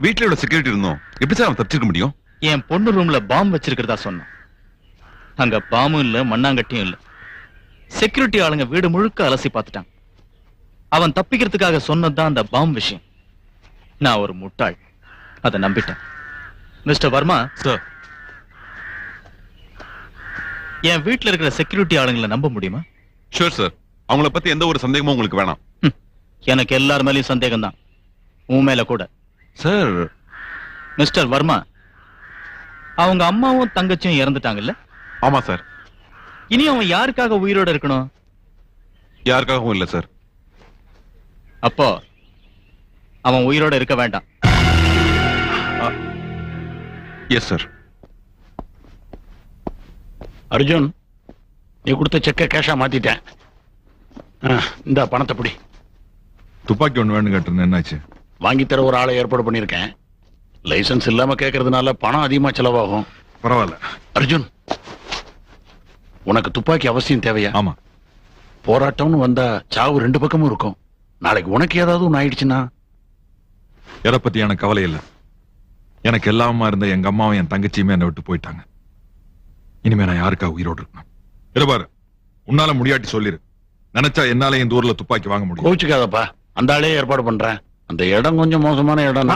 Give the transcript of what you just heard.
வீட்ல உள்ள செக்யூரிட்டி இருந்தோம் எப்படி சார் அவன் தப்பிச்சிருக்க முடியும்? என் பொண்ணு ரூம்ல பாம்பு வச்சிருக்கிறதா சொன்னான். அங்க பாம்பும் இல்ல மண்ணாங்கட்டியும் இல்ல. செக்யூரிட்டி ஆளுங்க வீடு முழுக்க அலசி பார்த்துட்டான். அவன் தப்பிக்கிறதுக்காக சொன்னதுதான் அந்த பாம்பு விஷயம். நான் ஒரு முட்டாள், அதை நம்பிட்டேன். மிஸ்டர் வர்மா சார், என் வீட்டுல இருக்கிற செக்யூரிட்டி ஆளுங்களை நம்ப முடியுமா? Sure sir. அவங்கள பத்தி எந்த ஒரு சந்தேகமும் உங்களுக்கு வேணாம். எனக்கு எல்லார் மேலயும் சந்தேகம் தான், உன் மேல கூட. சார், மிஸ்டர் வர்மா, அவங்க அம்மாவும் தங்கச்சியும் இறந்துட்டாங்கல்ல? ஆமா சார். இனி அவன் யாருக்காக உயிரோட இருக்கணும்? யாருக்காகவும் இல்ல சார். அப்போ அவன் உயிரோட இருக்க வேண்டாம். Yes sir. அர்ஜுன், நீ கொடுத்த செக்க கேஷா மாத்திட்டேன். இந்த பணத்தை பிடி. துப்பாக்கி ஒண்ணு வேணும் கேட்டு என்னாச்சு? வாங்கி தர ஒரு ஆளை ஏற்பாடு பண்ணிருக்கேன். லைசன்ஸ் இல்லாம கேட்கறதுனால பணம் அதிகமா செலவாகும். பரவாயில்ல. அர்ஜுன், உனக்கு துப்பாக்கி அவசியம் தேவையா? ஆமா. போராட்டம்னு வந்தா சாவு ரெண்டு பக்கமும் இருக்கும். நாளைக்கு உனக்கு ஏதாவது ஒண்ணு ஆயிடுச்சுன்னா? எதை பத்தி எனக்கு கவலை இல்லை. எனக்கு எல்லாமா இருந்த எங்க அம்மாவும் என் தங்கச்சியுமே என்னை விட்டு போயிட்டாங்க. இனிமே நான் யாருக்கா உயிரோடு இருக்கணும்? இருபாரு, உன்னால முடியாட்டி சொல்லிரு. நினைச்சா என்னால இந்த ஊர்ல துப்பாக்கி வாங்க முடியும். கோச்சுக்காதப்பா, அந்த ஆளே ஏற்பாடு பண்றேன். அந்த இடம் கொஞ்சம் மோசமான இடம்.